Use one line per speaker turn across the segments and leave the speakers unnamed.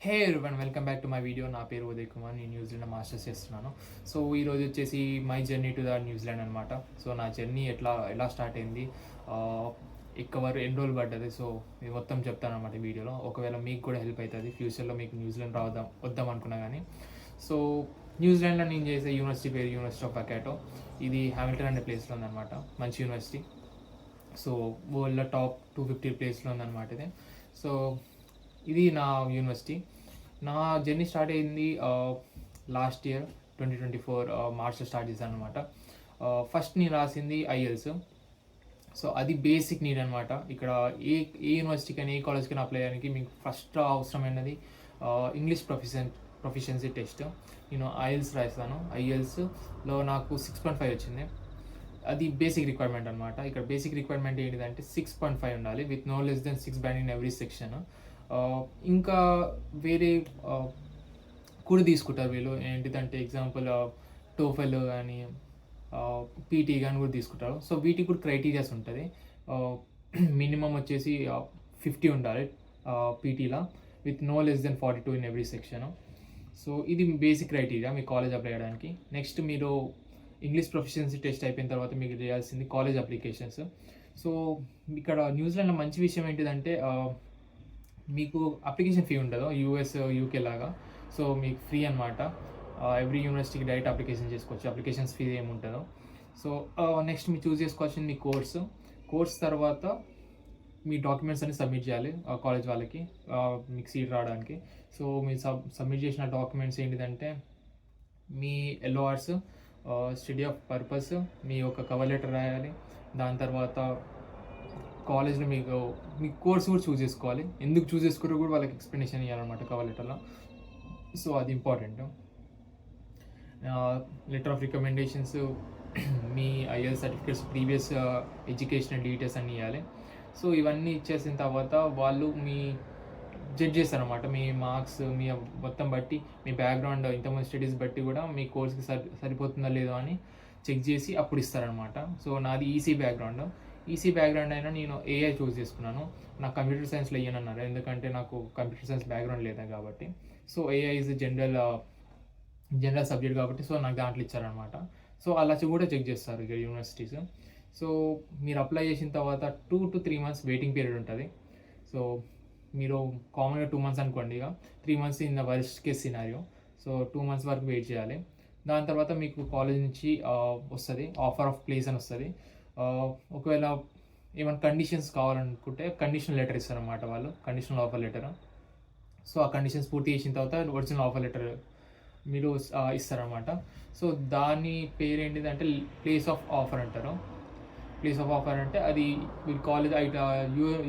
Hey everyone, welcome back to my video. నా పేరు ఉదయ్ కుమార్. నేను న్యూజిలాండ్ మాస్టర్స్ చేస్తున్నాను. సో ఈరోజు వచ్చేసి my journey to the New Zealand అనమాట. సో నా జర్నీ ఎలా స్టార్ట్ అయింది, ఎన్ని రోజులు పడ్డది, సో ఇది మొత్తం చెప్తాను అనమాట ఈ వీడియోలో. ఒకవేళ మీకు కూడా హెల్ప్ అవుతుంది ఫ్యూచర్లో మీకు న్యూజిలాండ్ వద్దాం అనుకున్నా కానీ. సో న్యూజిలాండ్లో నేను చేసే యూనివర్సిటీ పేరు యూనివర్సిటీ ఆఫ్ అకాటో. ఇది హ్యామిల్టన్ అనే ప్లేస్లో ఉందన్నమాట. మంచి యూనివర్సిటీ. సో వరల్డ్లో టాప్ 250 ప్లేస్లో ఉందన్నమాట ఇది. సో ఇది నా యూనివర్సిటీ. నా జర్నీ స్టార్ట్ అయింది లాస్ట్ ఇయర్ 2024 మార్చ్లో స్టార్ట్ చేశాను అనమాట. ఫస్ట్ నేను రాసింది ఐఎల్స్. సో అది బేసిక్ నీడ్ అనమాట. ఇక్కడ ఏ యూనివర్సిటీకి అయినా ఏ కాలేజ్కి అప్లై చేయడానికి మీకు ఫస్ట్ అవసరమైనది ఇంగ్లీష్ ప్రొఫిషియన్సీ టెస్ట్. నేను ఐఎల్స్ రాస్తాను. ఐఎల్స్లో నాకు 6.5 వచ్చింది. అది బేసిక్ రిక్వైర్మెంట్ అనమాట. ఇక్కడ బేసిక్ రిక్వైర్మెంట్ ఏంటిదంటే 6.5 ఉండాలి with no less than 6 band in every section. ఇంకా వేరే కూడా తీసుకుంటారు వీళ్ళు. ఏంటిదంటే ఎగ్జాంపుల్ టోఫెల్ కానీ పీటీ కానీ కూడా తీసుకుంటారు. సో వీటికి కూడా క్రైటీరియాస్ ఉంటుంది. మినిమం వచ్చేసి 50 ఉండాలి పీటీలో with no less than 42 in every section. So ఇది బేసిక్ క్రైటీరియా మీ కాలేజ్ అప్లై చేయడానికి. నెక్స్ట్ మీరు ఇంగ్లీష్ ప్రొఫిషియన్సీ టెస్ట్ అయిపోయిన తర్వాత మీకు చేయాల్సింది కాలేజ్ అప్లికేషన్స్. సో ఇక్కడ న్యూజిలాండ్లో మంచి విషయం ఏంటిదంటే మీకు అప్లికేషన్ ఫీ ఉండదు యూకే లాగా. సో మీకు ఫ్రీ అనమాట. ఎవ్రీ యూనివర్సిటీకి డైరెక్ట్ అప్లికేషన్ చేసుకోవచ్చు. అప్లికేషన్స్ ఫీ ఏముంటుందో. సో నెక్స్ట్ మీరు చూస్ చేసుకోవాల్సింది మీ కోర్స్ తర్వాత మీ డాక్యుమెంట్స్ అన్ని సబ్మిట్ చేయాలి కాలేజ్ వాళ్ళకి మీకు సీట్ రావడానికి. సో మీరు సబ్మిట్ చేసిన డాక్యుమెంట్స్ ఏంటిదంటే మీ ఎల్ఓఆర్స్, స్టడీ ఆఫ్ పర్పస్, మీ యొక్క కవర్ లెటర్ రాయాలి. దాని తర్వాత కాలేజ్లో మీ కోర్స్ కూడా చూస్ చేసుకోవాలి. ఎందుకు చూస్ చేసుకుంటారో కూడా వాళ్ళకి ఎక్స్ప్లెనేషన్ ఇవ్వాలన్నమాట కవర్ లెటర్లో. సో అది important. Letter of recommendations, me IL certificates, previous educational details అన్నీ ఇవ్వాలి. సో ఇవన్నీ ఇచ్చేసిన తర్వాత వాళ్ళు మీ జడ్జ్ చేస్తారనమాట. మీ మార్క్స్ మీ మొత్తం బట్టి, మీ బ్యాక్గ్రౌండ్ ఇంతమంది స్టడీస్ బట్టి కూడా మీ కోర్స్కి సరిపోతుందా లేదో అని చెక్ చేసి అప్పుడు ఇస్తారనమాట. సో నాది ఈసీ బ్యాక్గ్రౌండ్ అయినా నేను ఏఐ చూస్ చేసుకున్నాను. నాకు కంప్యూటర్ సైన్స్లో ఇయ్యనన్నారు, ఎందుకంటే నాకు కంప్యూటర్ సైన్స్ బ్యాక్గ్రౌండ్ లేదా కాబట్టి. So AI is general subject కాబట్టి సో నాకు దాంట్లో ఇచ్చారనమాట. సో అలా కూడా చెక్ చేస్తారు ఇక్కడ యూనివర్సిటీస్. సో మీరు అప్లై చేసిన తర్వాత 2 to 3 months వెయిటింగ్ పీరియడ్ ఉంటుంది. సో మీరు కామన్గా 2 months అనుకోండి, ఇక 3 months in the worst case scenario. So 2 months వరకు వెయిట్ చేయాలి. దాని తర్వాత మీకు కాలేజ్ నుంచి వస్తుంది ఆఫర్ ఆఫ్ ప్లేస్ అని వస్తుంది. ఒకవేళ ఏమైనా కండిషన్స్ కావాలనుకుంటే కండిషనల్ లెటర్ ఇస్తారన్నమాట వాళ్ళు, కండిషనల్ ఆఫర్ లెటర్. సో ఆ కండిషన్స్ పూర్తి చేసిన తర్వాత ఒరిజినల్ ఆఫర్ లెటర్ మీరు ఇస్తారనమాట. సో దాని పేరు ఏంటిదంటే ప్లేస్ ఆఫ్ ఆఫర్ అంటారు. ప్లేస్ ఆఫ్ ఆఫర్ అంటే అది వీళ్ళు కాలేజ్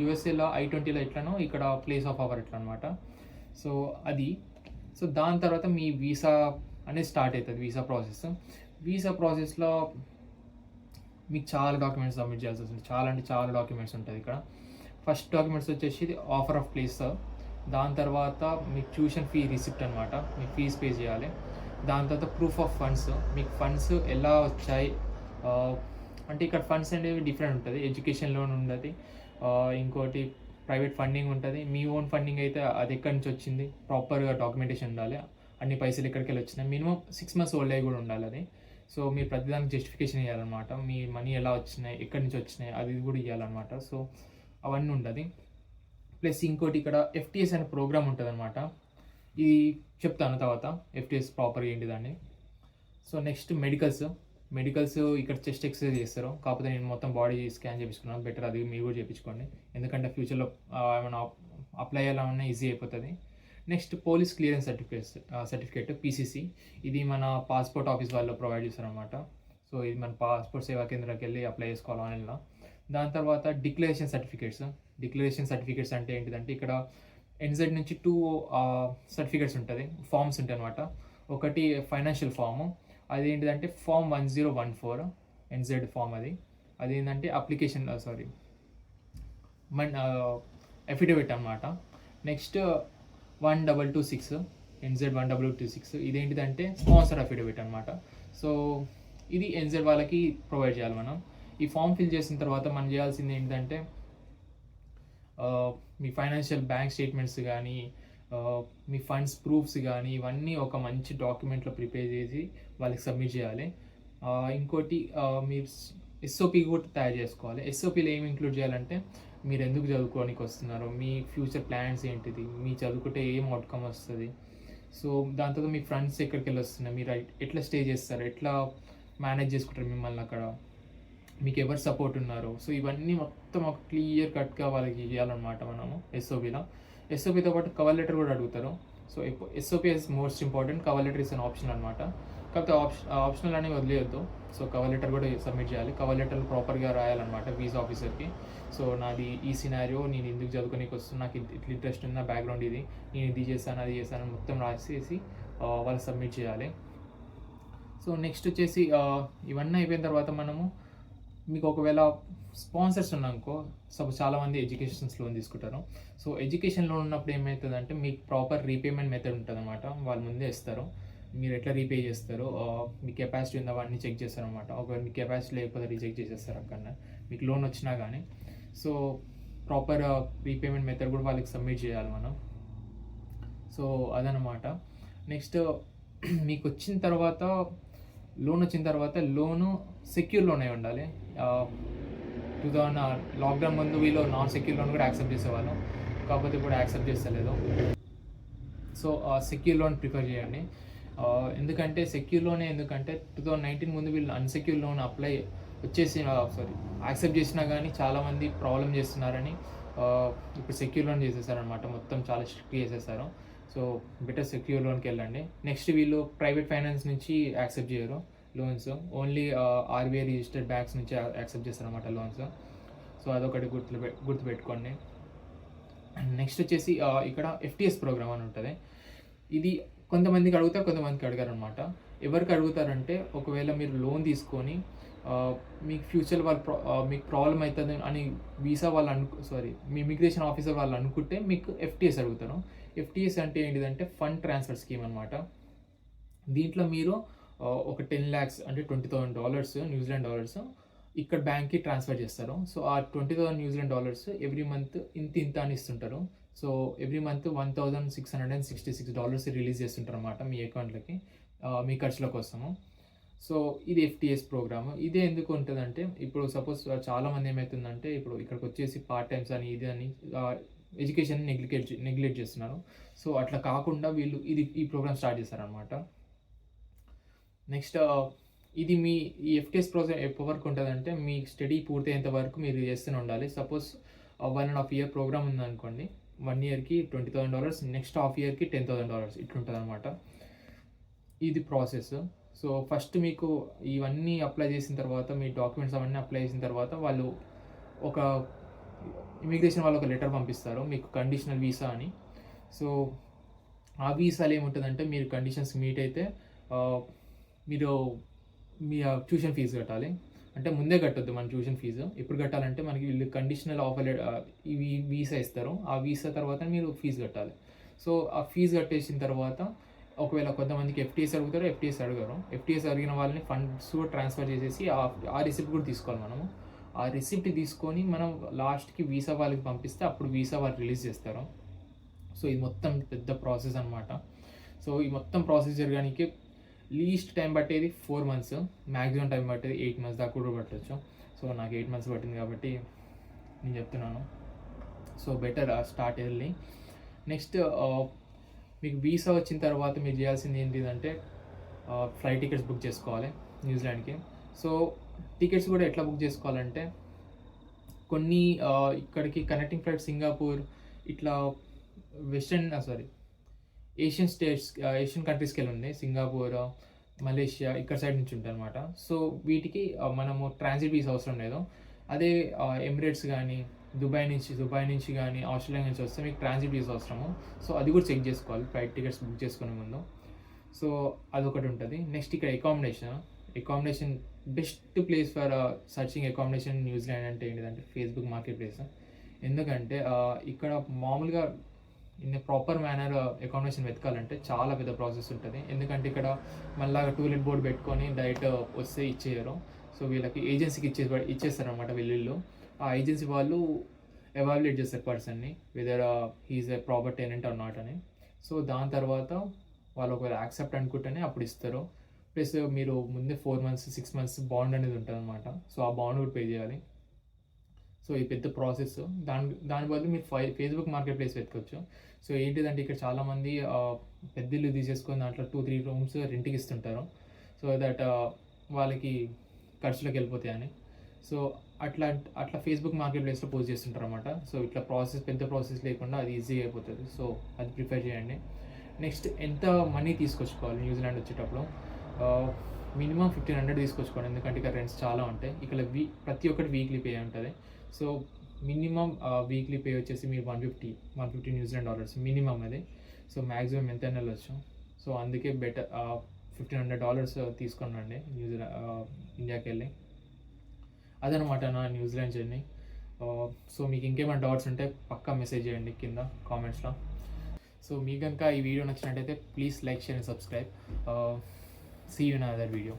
యూఎస్ఏలో I-20లో ఎట్లనో ఇక్కడ ప్లేస్ ఆఫ్ ఆఫర్ ఎట్లా అనమాట. సో అది. సో దాని తర్వాత మీ వీసా అనేది స్టార్ట్ అవుతుంది. వీసా ప్రాసెస్లో మీకు చాలా డాక్యుమెంట్స్ సబ్మిట్ చేయాల్సి వస్తుంది. చాలా డాక్యుమెంట్స్ ఉంటుంది ఇక్కడ. ఫస్ట్ డాక్యుమెంట్స్ వచ్చేసి ఆఫర్ ఆఫ్ ప్లేస్. దాని తర్వాత మీకు ట్యూషన్ ఫీ రిసిప్ట్ అనమాట, మీకు ఫీజ్ పే చేయాలి. దాని తర్వాత ప్రూఫ్ ఆఫ్ ఫండ్స్, మీకు ఫండ్స్ ఎలా వచ్చాయి అంటే ఇక్కడ ఫండ్స్ అనేవి డిఫరెంట్ ఉంటుంది. ఎడ్యుకేషన్ లోన్ ఉంటుంది, ఇంకోటి ప్రైవేట్ ఫండింగ్ ఉంటుంది. మీ ఓన్ ఫండింగ్ అయితే అది ఎక్కడి నుంచి వచ్చింది ప్రాపర్గా డాక్యుమెంటేషన్ ఉండాలి. అన్ని పైసలు ఎక్కడికి వెళ్ళి వచ్చినాయి, మినిమం 6 months ఓల్డ్ అయ్యి కూడా ఉండాలి అది. సో మీరు ప్రతిదానికి జస్టిఫికేషన్ ఇవ్వాలన్నమాట. మీ మనీ ఎలా వచ్చినాయి, ఎక్కడి నుంచి వచ్చినాయి అది కూడా ఇవ్వాలన్నమాట. సో అవన్నీ ఉంటుంది. ప్లస్ ఇంకోటి ఇక్కడ FTS అనే ప్రోగ్రామ్ ఉంటుంది అనమాట. ఇది చెప్తాను తర్వాత FTS ప్రాపర్గా ఏంటిదండి. సో నెక్స్ట్ మెడికల్స్ ఇక్కడ చెస్ట్ ఎక్సర్సైజ్ చేస్తారు. కాకపోతే నేను మొత్తం బాడీ స్కాన్ చేయించుకున్నాను. బెటర్ అది మీరు కూడా చేయించుకోండి, ఎందుకంటే ఫ్యూచర్లో ఏమైనా అప్లై చేయాలన్నా ఈజీ అయిపోతుంది. Next police clearance certificate PCC. ఇది మన పాస్పోర్ట్ ఆఫీస్ వాళ్ళు ప్రొవైడ్ చేస్తారనమాట. సో ఇది మన పాస్పోర్ట్ సేవా కేంద్రానికి వెళ్ళి అప్లై చేసుకోవాలి ఆన్లైన్లో. దాని తర్వాత డిక్లరేషన్ సర్టిఫికేట్స్ అంటే ఏంటిదంటే ఇక్కడ NZ నుంచి 2 సర్టిఫికేట్స్ ఉంటుంది, ఫామ్స్ ఉంటాయి అనమాట. ఒకటి ఫైనాన్షియల్ ఫాము, అది ఏంటిదంటే ఫామ్ 1014 NZ ఫామ్. అది ఏంటంటే అఫిడవిట్ అనమాట. నెక్స్ట్ 1226 NZ 1226 ఇదేంటిదంటే స్పాన్సర్ అఫిడవిట్ అనమాట. సో ఇది NZ వాళ్ళకి ప్రొవైడ్ చేయాలి మనం. ఈ ఫామ్ ఫిల్ చేసిన తర్వాత మనం చేయాల్సింది ఏంటంటే మీ ఫైనాన్షియల్ బ్యాంక్ స్టేట్మెంట్స్ కానీ మీ ఫండ్స్ ప్రూఫ్స్ కానీ ఇవన్నీ ఒక మంచి డాక్యుమెంట్లో ప్రిపేర్ చేసి వాళ్ళకి సబ్మిట్ చేయాలి. ఇంకోటి మీరు ఎస్ఓపి కూడా తయారు చేసుకోవాలి. ఎస్ఓపిలో ఏమి ఇంక్లూడ్ చేయాలంటే మీరు ఎందుకు చదువుకోవడానికి వస్తున్నారో, మీ ఫ్యూచర్ ప్లాన్స్ ఏంటిది, మీ చదువుకుంటే ఏం అవుట్కమ్ వస్తుంది, సో దాని తర్వాత మీ ఫ్రెండ్స్ ఎక్కడికి వెళ్ళి వస్తున్నారు, మీరు ఎట్లా స్టే చేస్తారు, ఎట్లా మేనేజ్ చేసుకుంటారు మిమ్మల్ని అక్కడ, మీకు ఎవరు సపోర్ట్ ఉన్నారు, సో ఇవన్నీ మొత్తం ఒక క్లియర్ కట్గా వాళ్ళకి ఇవ్వాలన్నమాట మనము ఎస్ఓపిలో. ఎస్ఓపితో పాటు కవర్ లెటర్ కూడా అడుగుతారు. So SOP is most important, cover letter is an option అనమాట. కాకపోతే ఆప్షనల్ అనేవి వదిలేయొద్దు. సో కవర్ లెటర్ కూడా సబ్మిట్ చేయాలి. కవర్ లెటర్ ప్రాపర్గా రాయాలన్నమాట వీసా ఆఫీసర్కి. సో నాది ఈ సినారియో, నేను ఎందుకు చదువుకోనికి వస్తున్నా, నాకు ఇట్లా ఇంట్రెస్ట్ ఉంది, నా బ్యాక్గ్రౌండ్ ఇది, నేను ఇది చేశాను అది చేశాను మొత్తం రాసేసి వాళ్ళు సబ్మిట్ చేయాలి. సో నెక్స్ట్ వచ్చేసి ఇవన్నీ అయిపోయిన తర్వాత మనము, మీకు ఒకవేళ స్పాన్సర్స్ ఉన్నాకో, సపోజ్ చాలామంది ఎడ్యుకేషన్స్ లోన్ తీసుకుంటారు. సో ఎడ్యుకేషన్ లోన్ ఉన్నప్పుడు ఏమవుతుందంటే మీకు ప్రాపర్ రీపేమెంట్ మెథడ్ ఉంటుంది అనమాట. వాళ్ళు ముందే ఇస్తారు, మీరు ఎట్లా రీపే చేస్తారు, మీ కెపాసిటీ ఉందా అవన్నీ చెక్ చేస్తారు అనమాట. ఒకవేళ మీ కెపాసిటీ లేకపోతే రిజెక్ట్ చేసేస్తారు అక్కడ మీకు లోన్ వచ్చినా కానీ. సో ప్రాపర్ రీపేమెంట్ మెథడ్ కూడా వాళ్ళకి సబ్మిట్ చేయాలి మనం. సో అదనమాట. నెక్స్ట్ మీకు వచ్చిన తర్వాత, లోన్ వచ్చిన తర్వాత లోను సెక్యూర్ లోన్ అయి ఉండాలి. 2000 లాక్డౌన్ ముందు వీళ్ళు నాన్ సెక్యూర్ లోన్ కూడా యాక్సెప్ట్ చేసేవాళ్ళు, కాకపోతే ఇప్పుడు యాక్సెప్ట్ చేస్తలేదు. సో సెక్యూర్ లోన్ ప్రిఫర్ చేయండి. ఎందుకంటే సెక్యూర్ లోనే, ఎందుకంటే 2019 ముందు వీళ్ళు అన్సెక్యూర్ లోన్ అప్లై వచ్చేసి యాక్సెప్ట్ చేసినా కానీ చాలామంది ప్రాబ్లం చేస్తున్నారని ఇప్పుడు సెక్యూర్ లోన్ చేసేసారనమాట. మొత్తం చాలా స్ట్రిక్ట్ చేసేసారు. సో బెటర్ సెక్యూర్ లోన్కి వెళ్ళండి. నెక్స్ట్ వీళ్ళు ప్రైవేట్ ఫైనాన్స్ నుంచి యాక్సెప్ట్ చేయరు loans, only RBI registered banks నుంచి యాక్సెప్ట్ చేస్తారనమాట లోన్స్. సో అదొకటి గుర్తుపెట్టుకోండి. నెక్స్ట్ వచ్చేసి ఇక్కడ ఎఫ్టీఎస్ ప్రోగ్రామ్ అని ఉంటుంది. ఇది కొంతమందికి అడుగుతారు, కొంతమందికి అడగారు అనమాట. ఎవరికి అడుగుతారంటే, ఒకవేళ మీరు లోన్ తీసుకొని మీకు ఫ్యూచర్ మీకు ప్రాబ్లం అవుతుంది అని వీసా వాళ్ళు మీ ఇమిగ్రేషన్ ఆఫీసర్ వాళ్ళు అనుకుంటే మీకు ఎఫ్టీఎస్ అడుగుతారు. ఎఫ్టీఎస్ అంటే ఏంటిదంటే ఫండ్ ట్రాన్స్ఫర్ స్కీమ్ అనమాట. దీంట్లో మీరు ఒక 10 lakhs అంటే $20,000 న్యూజిలాండ్ డాలర్స్ ఇక్కడ బ్యాంక్కి ట్రాన్స్ఫర్ చేస్తారు. సో ఆ $20,000 ఎవ్రీ మంత్ ఇంత అని ఇస్తుంటారు. సో ఎవ్రీ మంత్ $1,666 రిలీజ్ చేస్తుంటారు అనమాట మీ అకౌంట్లకి, మీ ఖర్చుల కోసము. సో ఇది ఎఫ్టీఎస్ ప్రోగ్రామ్. ఇదే ఎందుకు ఉంటుందంటే, ఇప్పుడు సపోజ్ చాలామంది ఏమవుతుందంటే, ఇప్పుడు ఇక్కడికి వచ్చేసి పార్ట్ టైమ్స్ అని ఇది అని ఎడ్యుకేషన్ నెగ్లెక్ట్ చేస్తున్నారు. సో అట్లా కాకుండా వీళ్ళు ఈ ప్రోగ్రామ్ స్టార్ట్ చేస్తారనమాట. నెక్స్ట్ ఇది ఈ ఎఫ్టీఎస్ ప్రోగ్రామ్ ఎప్పటి వరకు ఉంటుందంటే, మీ స్టడీ పూర్తయ్యేంత వరకు మీరు చేస్తూనే ఉండాలి. సపోజ్ 1.5 year ప్రోగ్రామ్ ఉందనుకోండి, 1 yearకి $20,000, నెక్స్ట్ హాఫ్ ఇయర్కి $10,000 ఇట్లుంటుంది అనమాట. ఇది ప్రాసెస్. సో ఫస్ట్ మీకు ఇవన్నీ అప్లై చేసిన తర్వాత, మీ డాక్యుమెంట్స్ అవన్నీ అప్లై చేసిన తర్వాత వాళ్ళు ఒక ఇమిగ్రేషన్ వాళ్ళు ఒక లెటర్ పంపిస్తారు మీకు, కండిషనల్ వీసా అని. సో ఆ వీసాలు ఏముంటుందంటే, మీరు కండిషన్స్ మీట్ అయితే మీరు మీ ట్యూషన్ ఫీజు కట్టాలి. అంటే ముందే కట్టొద్దు మన ట్యూషన్ ఫీజు. ఎప్పుడు కట్టాలంటే, మనకి వీళ్ళు కండిషనల్ ఆఫర్ ఇవి వీసా ఇస్తారు, ఆ వీసా తర్వాత మీరు ఫీజు కట్టాలి. సో ఆ ఫీజు కట్టేసిన తర్వాత, ఒకవేళ కొంతమందికి ఎఫ్టీఎస్ అడుగుతారు, ఎఫ్టీఎస్ అడగారు. ఎఫ్టీఎస్ అడిగిన వాళ్ళని ఫండ్స్ కూడా ట్రాన్స్ఫర్ చేసేసి ఆ రిసిప్ట్ కూడా తీసుకోవాలి మనము. ఆ రిసిప్ట్ తీసుకొని మనం లాస్ట్కి వీసా వాళ్ళకి పంపిస్తే అప్పుడు వీసా వాళ్ళు రిలీజ్ చేస్తారు. సో ఇది మొత్తం పెద్ద ప్రాసెస్ అనమాట. సో ఈ మొత్తం ప్రాసెస్ జరగడానికి లీస్ట్ టైం పట్టేది 4 months, మ్యాక్సిమం టైం పట్టేది 8 months దాకా కూడా పట్టవచ్చు. సో నాకు 8 months పట్టింది కాబట్టి నేను చెప్తున్నాను. So better start early. Next మీకు వీసా వచ్చిన తర్వాత మీరు చేయాల్సింది ఏంటిదంటే, ఫ్లైట్ టికెట్స్ బుక్ చేసుకోవాలి న్యూజిలాండ్కి. సో టికెట్స్ కూడా ఎట్లా బుక్ చేసుకోవాలంటే, కొన్ని ఇక్కడికి కనెక్టింగ్ ఫ్లైట్ సింగపూర్, ఇట్లా ఏషియన్ కంట్రీస్కి వెళ్ళి ఉంది, సింగపూర్, మలేషియా ఇక్కడ సైడ్ నుంచి ఉంటాయి అనమాట. సో వీటికి మనము ట్రాన్సిట్ వీసా అవసరం లేదు. అదే ఎమిరేట్స్ కానీ దుబాయ్ నుంచి కానీ ఆస్ట్రేలియా నుంచి వస్తే మీకు ట్రాన్సిట్ వీసా అవసరము. సో అది కూడా చెక్ చేసుకోవాలి ఫ్లైట్ టికెట్స్ బుక్ చేసుకునే ముందు. సో అదొకటి ఉంటుంది. నెక్స్ట్ ఇక్కడ accommodation best place for searching accommodation New Zealand అంటే ఏంటిదంటే ఫేస్బుక్ మార్కెట్ ప్లేస్. ఎందుకంటే ఇక్కడ మామూలుగా ఇన్ ప్రాపర్ మేనర్ అకామిడేషన్ వెతకాలంటే చాలా పెద్ద ప్రాసెస్ ఉంటుంది. ఎందుకంటే ఇక్కడ మళ్ళీ టూలెట్ బోర్డ్ పెట్టుకొని డైరెక్ట్ వస్తే ఇచ్చేయరు. సో వీళ్ళకి ఏజెన్సీకి ఇచ్చేస్తారు అనమాట వీళ్ళు. ఆ ఏజెన్సీ వాళ్ళు ఎవాల్యుయేట్ చేస్తారు పర్సన్ని, whether he is a proper tenant or not అని. సో దాని తర్వాత వాళ్ళు ఒకవేళ యాక్సెప్ట్ అనుకుంటేనే అప్పుడు ఇస్తారు. ప్లస్ మీరు ముందే 4 మంత్స్, 6 మంత్స్ బాండ్ అనేది ఉంటదనమాట. సో ఆ బాండ్ కూడా పే చేయాలి. సో ఈ పెద్ద ప్రాసెస్. దాని బదులు మీరు ఫేస్‌బుక్ మార్కెట్ ప్లేస్ వెతకొచ్చు. సో ఏంటిదంటే ఇక్కడ చాలామంది పెద్ద ఇల్లు తీసేసుకొని దాంట్లో 2, 3 రూమ్స్ రెంట్‌కి ఇస్తుంటారు. సో దట్ వాళ్ళకి ఖర్చులకెళ్ళిపోతాయని. సో అట్లా అట్లా ఫేస్‌బుక్ మార్కెట్ ప్లేస్‌లో పోస్ట్ చేస్తుంటారనమాట. సో ఇట్లా పెద్ద ప్రాసెస్ లేకుండా అది ఈజీగా అయిపోతది. సో అది ప్రిఫర్ చేయండి. నెక్స్ట్ ఎంత మనీ తీసుకొచ్చుకోవాలి న్యూజిలాండ్ వచ్చేటప్పుడు? మినిమమ్ 1500 తీసుకొచ్చుకోండి. ఎందుకంటే ఇక్కడ రెంట్స్ చాలా ఉంటాయి. ఇక్కడ ప్రతి ఒక్కటి వీక్లీ పే ఉంటది. సో మినిమమ్ వీక్లీ పే వచ్చేసి మీరు 150 న్యూజిలాండ్ డాలర్స్ మినిమమ్ అది. సో మాక్సిమం ఎంతైనా వెళ్ళొచ్చు. సో అందుకే బెటర్ $1500 తీసుకొనండి ఇండియాకెళ్ళి. అదనమాట నా న్యూజిలాండ్ జర్నీ. సో మీకు ఇంకేమైనా డౌట్స్ ఉంటే పక్కా మెసేజ్ చేయండి కింద కామెంట్స్లో. సో మీకు కనుక ఈ వీడియో నచ్చినట్టయితే please like, share and subscribe. See you in another video.